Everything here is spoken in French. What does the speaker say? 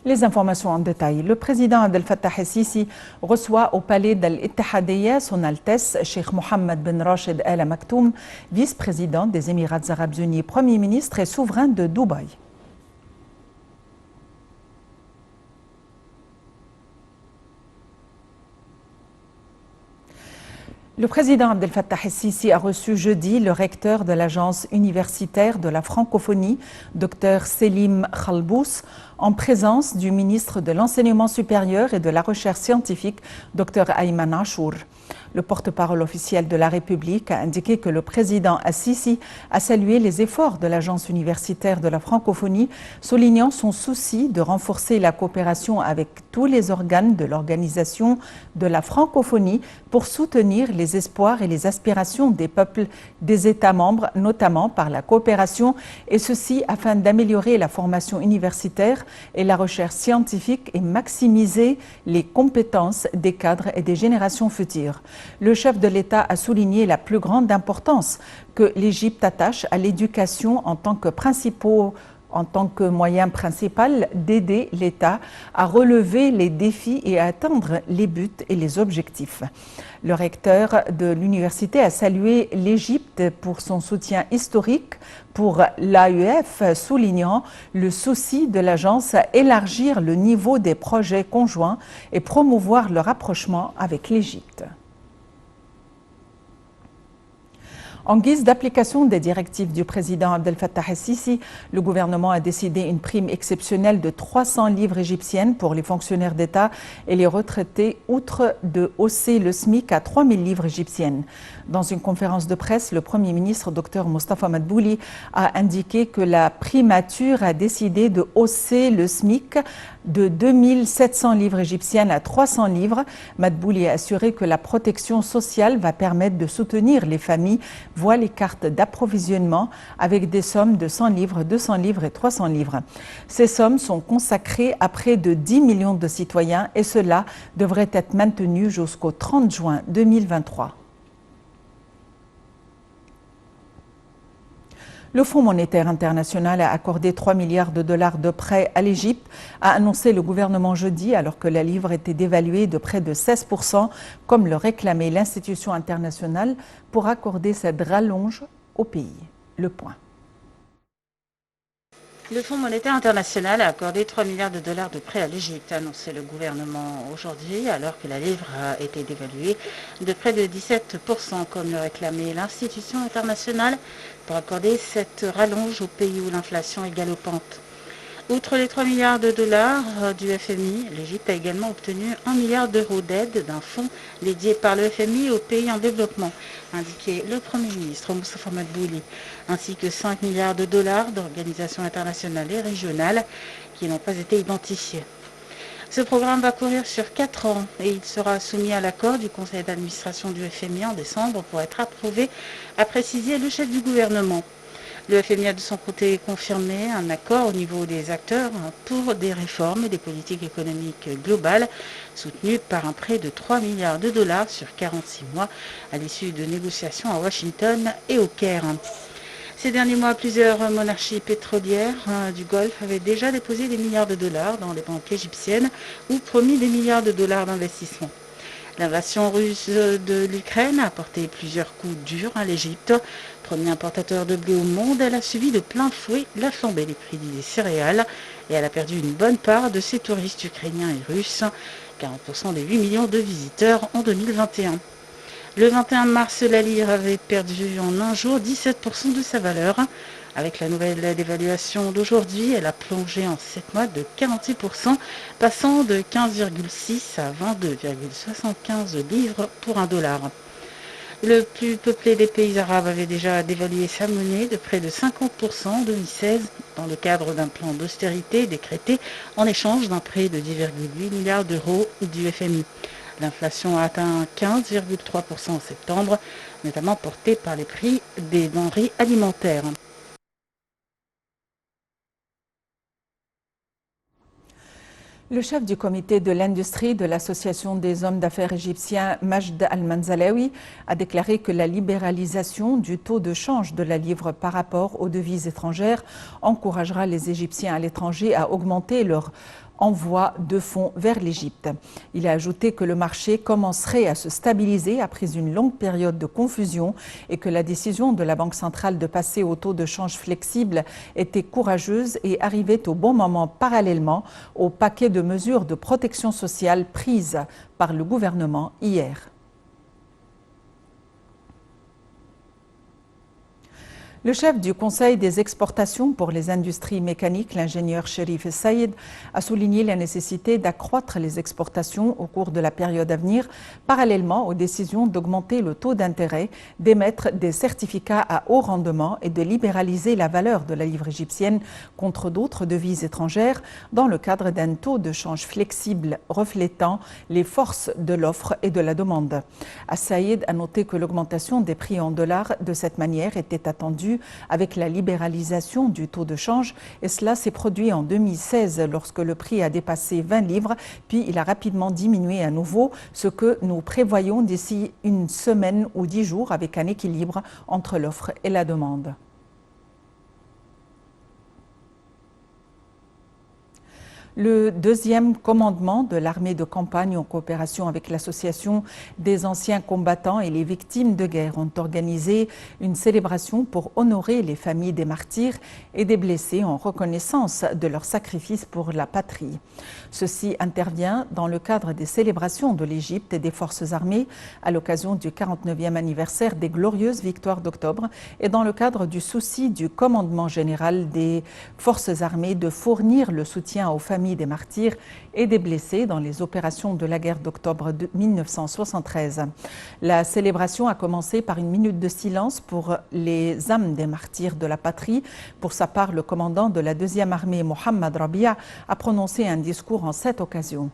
Les informations en détail. Le président Abdel Fattah el-Sisi reçoit au palais d'Al-Ittihadiyya son Altesse Cheikh Mohammed bin Rachid Al Maktoum, vice-président des Émirats arabes unis, premier ministre et souverain de Dubaï. Le président Abdel Fattah el-Sisi a reçu jeudi le recteur de l'agence universitaire de la francophonie, Dr Selim Khalbous, en présence du ministre de l'Enseignement supérieur et de la Recherche scientifique, Dr Ayman Achour. Le porte-parole officiel de la République a indiqué que le président el-Sisi a salué les efforts de l'agence universitaire de la francophonie, soulignant son souci de renforcer la coopération avec tous les organes de l'organisation de la francophonie pour soutenir les espoirs et les aspirations des peuples des États membres, notamment par la coopération, et ceci afin d'améliorer la formation universitaire et la recherche scientifique et maximiser les compétences des cadres et des générations futures. Le chef de l'État a souligné la plus grande importance que l'Égypte attache à l'éducation en tant que moyen principal d'aider l'État à relever les défis et à atteindre les buts et les objectifs. Le recteur de l'université a salué l'Égypte pour son soutien historique pour l'AEF, soulignant le souci de l'agence à élargir le niveau des projets conjoints et promouvoir le rapprochement avec l'Égypte. En guise d'application des directives du président Abdel Fattah el-Sisi, le gouvernement a décidé une prime exceptionnelle de 300 livres égyptiennes pour les fonctionnaires d'État et les retraités, outre de hausser le SMIC à 3000 livres égyptiennes. Dans une conférence de presse, le Premier ministre, Dr Mostafa Madbouli, a indiqué que la primature a décidé de hausser le SMIC de 2700 livres égyptiennes à 300 livres. Madbouli a assuré que la protection sociale va permettre de soutenir les familles via les cartes d'approvisionnement avec des sommes de 100 livres, 200 livres et 300 livres. Ces sommes sont consacrées à près de 10 millions de citoyens et cela devrait être maintenu jusqu'au 30 juin 2023. Le Fonds monétaire international a accordé 3 milliards de dollars de prêts à l'Égypte, a annoncé le gouvernement jeudi, alors que la livre était dévaluée de près de 16%, comme le réclamait l'institution internationale, pour accorder cette rallonge au pays. Le point. Le Fonds monétaire international a accordé 3 milliards de dollars de prêts à l'Égypte, a annoncé le gouvernement aujourd'hui, alors que la livre a été dévaluée de près de 17%, comme le réclamait l'institution internationale, pour accorder cette rallonge au pays où l'inflation est galopante. Outre les 3 milliards de dollars du FMI, l'Égypte a également obtenu 1 milliard d'euros d'aide d'un fonds dédié par le FMI aux pays en développement, a indiqué le Premier ministre Mostafa Madbouli, ainsi que 5 milliards de dollars d'organisations internationales et régionales qui n'ont pas été identifiées. Ce programme va courir sur 4 ans et il sera soumis à l'accord du conseil d'administration du FMI en décembre pour être approuvé, a précisé le chef du gouvernement. Le FMI a de son côté confirmé un accord au niveau des acteurs pour des réformes et des politiques économiques globales soutenues par un prêt de 3 milliards de dollars sur 46 mois à l'issue de négociations à Washington et au Caire. Ces derniers mois, plusieurs monarchies pétrolières du Golfe avaient déjà déposé des milliards de dollars dans les banques égyptiennes ou promis des milliards de dollars d'investissement. L'invasion russe de l'Ukraine a apporté plusieurs coups durs à l'Égypte. Premier importateur de blé au monde, elle a subi de plein fouet la flambée des prix des céréales et elle a perdu une bonne part de ses touristes ukrainiens et russes, 40% des 8 millions de visiteurs en 2021. Le 21 mars, la lire avait perdu en un jour 17% de sa valeur. Avec la nouvelle dévaluation d'aujourd'hui, elle a plongé en 7 mois de 46%, passant de 15,6 à 22,75 livres pour un dollar. Le plus peuplé des pays arabes avait déjà dévalué sa monnaie de près de 50% en 2016 dans le cadre d'un plan d'austérité décrété en échange d'un prêt de 10,8 milliards d'euros du FMI. L'inflation a atteint 15,3% en septembre, notamment portée par les prix des denrées alimentaires. Le chef du comité de l'industrie de l'Association des hommes d'affaires égyptiens, Majd Al-Manzalawi, a déclaré que la libéralisation du taux de change de la livre par rapport aux devises étrangères encouragera les Égyptiens à l'étranger à augmenter leur envoi de fonds vers l'Égypte. Il a ajouté que le marché commencerait à se stabiliser après une longue période de confusion et que la décision de la Banque centrale de passer au taux de change flexible était courageuse et arrivait au bon moment parallèlement au paquet de mesures de protection sociale prises par le gouvernement hier. Le chef du Conseil des exportations pour les industries mécaniques, l'ingénieur Cherif Saïd, a souligné la nécessité d'accroître les exportations au cours de la période à venir, parallèlement aux décisions d'augmenter le taux d'intérêt, d'émettre des certificats à haut rendement et de libéraliser la valeur de la livre égyptienne contre d'autres devises étrangères dans le cadre d'un taux de change flexible reflétant les forces de l'offre et de la demande. Saïd a noté que l'augmentation des prix en dollars de cette manière était attendue avec la libéralisation du taux de change, et cela s'est produit en 2016 lorsque le prix a dépassé 20 livres, puis il a rapidement diminué à nouveau, ce que nous prévoyons d'ici une semaine ou 10 jours avec un équilibre entre l'offre et la demande. Le deuxième commandement de l'armée de campagne en coopération avec l'Association des anciens combattants et les victimes de guerre ont organisé une célébration pour honorer les familles des martyrs et des blessés en reconnaissance de leur sacrifice pour la patrie. Ceci intervient dans le cadre des célébrations de l'Égypte et des forces armées à l'occasion du 49e anniversaire des glorieuses victoires d'octobre et dans le cadre du souci du commandement général des forces armées de fournir le soutien aux familles des martyrs et des blessés dans les opérations de la guerre d'octobre 1973. La célébration a commencé par une minute de silence pour les âmes des martyrs de la patrie. Pour sa part, le commandant de la 2e armée, Mohamed Rabia, a prononcé un discours en cette occasion.